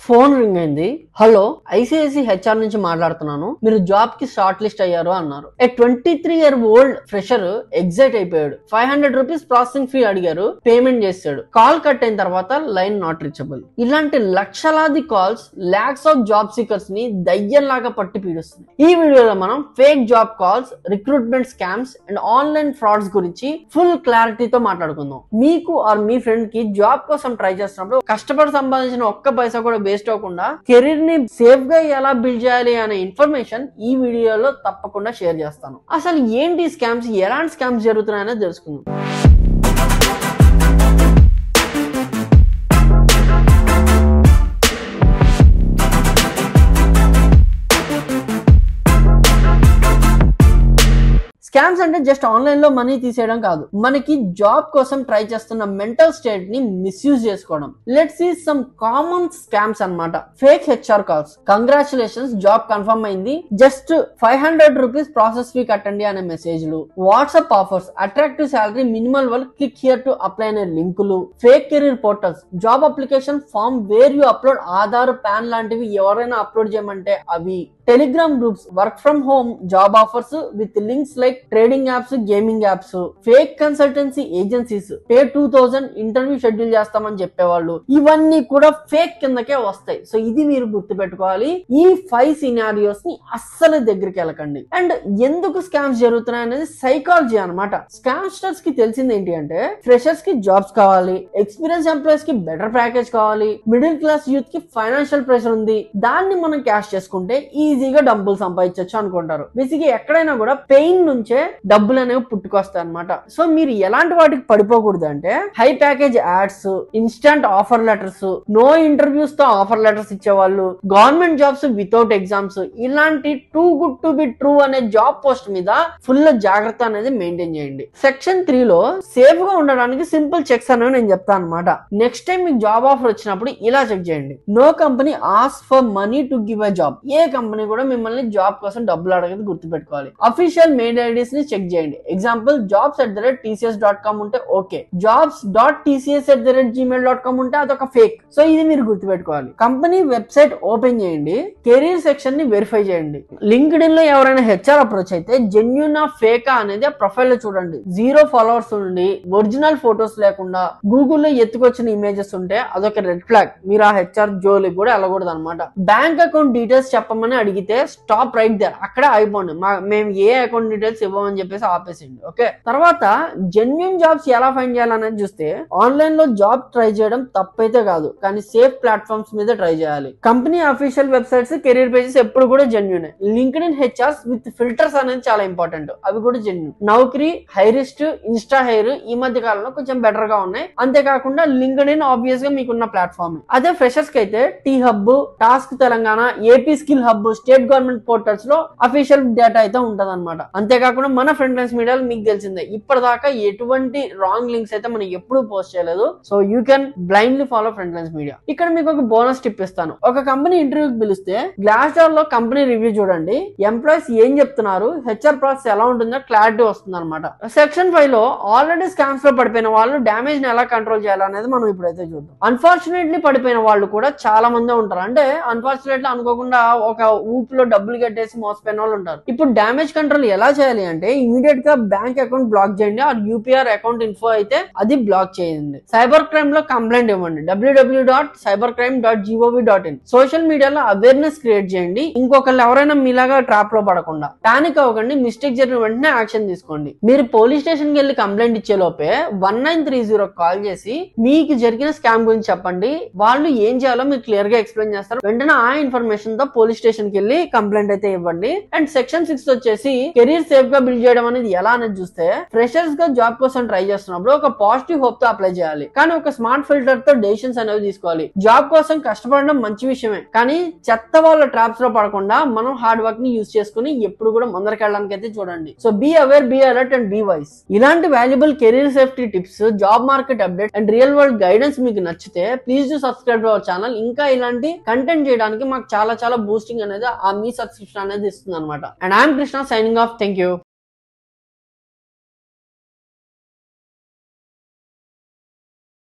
Phone ring అయింది. Hello, ICICI HR నుంచి మాట్లాడుతున్నాను, మీరు జాబ్ కి షార్ట్ లిస్ట్ అయ్యారు అన్నారు. 23-year-old ఫ్రెషర్ ఎగ్జైట్ అయిపోయాడు. 500 రూపీస్ ప్రాసెసింగ్ ఫీ అడిగారు, పేమెంట్ చేశాడు. కాల్ కట్ అయిన తర్వాత లైన్ నాట్ రీచబుల్. ఇలాంటి లక్షలాది calls lakhs of job seekers ని దయ్యంలాగా పట్టి పీడిస్తుంది. ఈ వీడియోలో మనం fake job calls, recruitment scams and online frauds గురించి ఫుల్ క్లారిటీతో మాట్లాడుకుందాం. మీకు ఆర్ మీ ఫ్రెండ్ కి జాబ్ కోసం ట్రై చేస్తున్నప్పుడు కష్టపడి సంపాదించిన ఒక్క పైసా కూడా వేస్ట్ అవ్వకుండా కెరీర్ ని సేఫ్ గా ఎలా బిల్డ్ చేయాలి అనే ఇన్ఫర్మేషన్ ఈ వీడియోలో తప్పకుండా షేర్ చేస్తాను. అసలు ఏంటి స్కామ్స్, ఎలాంటి స్కామ్స్ జరుగుతున్నాయని తెలుసుకుందాం. స్కామ్స్ అంటే జస్ట్ ఆన్లైన్ లో మనీ తీసేయడం కాదు, మనకి జాబ్ కోసం ట్రై చేస్తున్న మెంటల్ స్టేట్ ని మిస్యూజ్ చేసుకోవడం. Let's see some common scams అన్నమాట. Fake HR calls. Congratulations, job confirm అయింది, జస్ట్ 500 రూపీస్ ప్రాసెస్ ఫీ కట్టండి అనే మెసేజ్లు. WhatsApp offers, attractive salary, minimal work, click here to apply అనే లింకులు. Fake career portals, job application form where you upload Aadhaar, PAN లాంటివి ఎవరైనా upload చేయమంటే అవి. Telegram groups, work from home job offers with links like trading apps, gaming apps. Fake consultancy agencies, pay 2000 interview schedule చేస్తామని చెప్పేవాళ్ళు. ఇవన్నీ కూడా ఫేక్ కిందకే వస్తాయి. సో ఇది మీరు గుర్తుపెట్టుకోవాలి. ఈ 5 సినారియోస్ ని అస్సలు దగ్గరికి వెళ్ళకండి. అండ్ ఎందుకు స్కామ్స్ జరుగుతున్నాయి అనేది సైకాలజీ అన్నమాట. స్కామ్స్టర్స్ కి తెలిసింది ఏంటి అంటే, ఫ్రెషర్స్ కి జాబ్స్ కావాలి, ఎక్స్పీరియన్స్ ఎంప్లాయీస్ కి బెటర్ ప్యాకేజ్ కావాలి, మిడిల్ క్లాస్ యూత్ కి ఫైనాన్షియల్ ప్రెషర్ ఉంది, దాన్ని మనం క్యాష్ చేసుకుంటే ఈజీగా డబ్బులు సంపాదించవచ్చు అనుకుంటారు. బేసిక్గా ఎక్కడైనా కూడా పెయిన్ నుంచే డబ్బులు అనేవి పుట్టుకొస్తాయి అనమాట. సో మీరు ఎలాంటి వాటికి పడిపోకూడదు అంటే, high package ads, instant offer letters, no interviews తో ఆఫర్ లెటర్స్ ఇచ్చేవాళ్ళు, గవర్నమెంట్ జాబ్స్ వితౌట్ ఎగ్జామ్స్, ఇలాంటి too good to be true అనే జాబ్ పోస్ట్ మీద ఫుల్ జాగ్రత్త అనేది మెయింటైన్ చేయండి. సెక్షన్ 3 లో సేఫ్ గా ఉండడానికి సింపుల్ చెక్స్ అనేవి నేను చెప్తాను అనమాట. నెక్స్ట్ టైం మీకు జాబ్ ఆఫర్ వచ్చినప్పుడు ఇలా చెక్ చేయండి. No company ask for money to give a job. ఏ కంపెనీ కూడా మిమ్మల్ని జాబ్ కోసం డబ్బులు అడగదు, గుర్తుపెట్టుకోవాలి. అఫీషియల్ మెయిల్ ఐడీస్ ని చెక్ చేయండి. ఎగ్జాంపుల్ jobs@tcs.com ఉంటే ఓకే, jobs.tcs@gmail.com ఉంటే అదొక ఫేక్. సో ఇది మీరు గుర్తుపెట్టుకోవాలి. కంపెనీ వెబ్సైట్ ఓపెన్ చేయండి, కెరీర్ సెక్షన్ ని వెరిఫై చేయండి. లింక్డ్ఇన్ లో ఎవరైనా హెచ్ఆర్ అప్రోచ్ అయితే జెన్యూన్ ఫేకా అనేది ఆ ప్రొఫైల్ లో చూడండి. 0 ఫాలోవర్స్ ఉండి ఒరిజినల్ ఫోటోస్ లేకుండా గూగుల్లో ఎత్తుకొచ్చిన ఇమేజెస్ ఉంటే అదొక రెడ్ ఫ్లాగ్. మీరు ఆ హెచ్ఆర్ జోలికి కూడా వెళ్ళకూడదు అనమాట. బ్యాంక్ అకౌంట్ డీటెయిల్స్ చెప్పమని అడిగితే స్టాప్ రైట్ దేర్, అక్కడే అయిపోండి. మేము ఏ అకౌంట్ డీటెయిల్స్ ఇవ్వమని చెప్పేసి ఆపేసింది. ఓకే, తర్వాత జెన్యూన్ జాబ్స్ ఎలా ఫైండ్ చేయాలనేది చూస్తే, ఆన్లైన్ లో జాబ్ ట్రై చేయడం తప్పైతే కాదు, కానీ సేఫ్ ప్లాట్ఫామ్స్ మీద ట్రై చేయాలి. Company official websites, career pages ఎప్పుడు కూడా genuine. LinkedIn HRs with filters అనేది చాలా ఇంపార్టెంట్, అవి కూడా జెన్యూన్. నౌకరీ, హైరిస్ట్, ఇన్స్టా హైర్ ఈ మధ్య కాలంలో కొంచెం బెటర్ గా ఉన్నాయి. అంతేకాకుండా లింక్డ్ఇన్ ఆబ్వియస్ గా మీకున్న ప్లాట్ఫామ్. అదే ఫ్రెషర్స్ కి అయితే T hub, task Telangana, AP skill hub, state government portals లో అఫీషియల్ డేటా అయితే ఉంటది అనమాట. అంతేకాకుండా మన ఫ్రంట్ లైన్స్ మీడియాలో మీకు తెలిసిందే, ఇప్పటిదాకా ఎటువంటి రాంగ్ లింక్స్ అయితే మనం ఎప్పుడు పోస్ట్ చేయలేదు. So you can blindly follow front lines media. ఇక్కడ మీకు ఒక బోనస్ టిప్ ఇస్తాను. ఒక కంపెనీ ఇంటర్వ్యూకి పిలిస్తే గ్లాస్ డోర్ లో కంపెనీ రివ్యూ చూడండి, ఎంప్లాయీస్ ఏం చెప్తున్నారు, హెచ్ఆర్ ప్రాసెస్ ఎలా ఉంటుందో క్లారిటీ వస్తుంది అనమాట. సెక్షన్ 5 లో ఆల్రెడీ స్కామ్స్ లో పడిపోయిన వాళ్ళు డామేజ్ ని ఎలా కంట్రోల్ చేయాలనేది మనం ఇప్పుడైతే చూద్దాం. అన్ఫార్చునేట్లీ పడిపోయిన వాళ్ళు కూడా చాలా మంది ఉంటారు. అంటే అన్ఫార్చునేట్లీ అనుకోకుండా ఒక ఊపులో డబ్బులు కట్టేసి మోసపోయిన వాళ్ళు ఉంటారు. ఇప్పుడు డ్యామేజ్ కంట్రోల్ ఎలా చేయాలి అంటే, ఇమీడియట్ గా బ్యాంక్ అకౌంట్ బ్లాక్ చేయండి. ఆ యూపీఆర్ అకౌంట్ ఇన్ఫో అయితే అది బ్లాక్ చేయండి. సైబర్ క్రైమ్ లో కంప్లైంట్ ఇవ్వండి, www.cybercrime.gov.in. సోషల్ మీడియాలో అవేర్నెస్ క్రియేట్ చేయండి. ఇంకొకళ్ళు ఎవరైనా మీలాగా ట్రాప్ లో పడకుండా. పానిక్ అవ్వకండి, మిస్టేక్ జరిగిన వెంటనే యాక్షన్ తీసుకోండి. మీరు పోలీస్ స్టేషన్ కి వెళ్ళి కంప్లైంట్ ఇచ్చే లోపే 1930 కాల్ చేసి మీకు జరిగిన స్కామ్ గురించి చెప్పండి. వాళ్ళు ఏం చేయాలో మీరు క్లియర్ గా ఎక్స్ప్లెయిన్ చేస్తారు. వెంటనే ఆ ఇన్ఫర్మేషన్ తో పోలీస్ స్టేషన్ కి వెళ్ళి కంప్లైంట్ అయితే ఇవ్వండి. అండ్ సెక్షన్ 6 వచ్చేసి కెరీర్ సేఫ్ గా బిల్డ్ చేయడం అనేది ఎలా అనేది చూస్తే, ఫ్రెషర్స్ గా జాబ్ కోసం ట్రై చేస్తున్నప్పుడు ఒక పాజిటివ్ హోప్ తో అప్లై చేయాలి, కానీ ఒక స్మార్ట్ ఫిల్టర్ తో డెసిషన్స్ అనేవి తీసుకోవాలి. జాబ్ కోసం కష్టపడడం మంచి విషయమే, కానీ చెత్త వాళ్ళ ట్రాప్స్ లో పడకుండా మనం హార్డ్ వర్క్ ని యూజ్ చేసుకుని ఎప్పుడు కూడా ముందరికి వెళ్ళడానికి అయితే చూడండి. So be aware, be alert and be wise. ఇలాంటి valuable career safety tips, job market update and real world guidance మీకు నచ్చితే please do subscribe to our channel. ఇంకా ఇలాంటి కంటెంట్ చేయడానికి మాకు చాలా బూస్టింగ్ అనేది ఆ మీ సబ్స్క్రిప్షన్ అనేది ఇస్తుంది అనమాట. And I'm Krishna signing off. Thank you.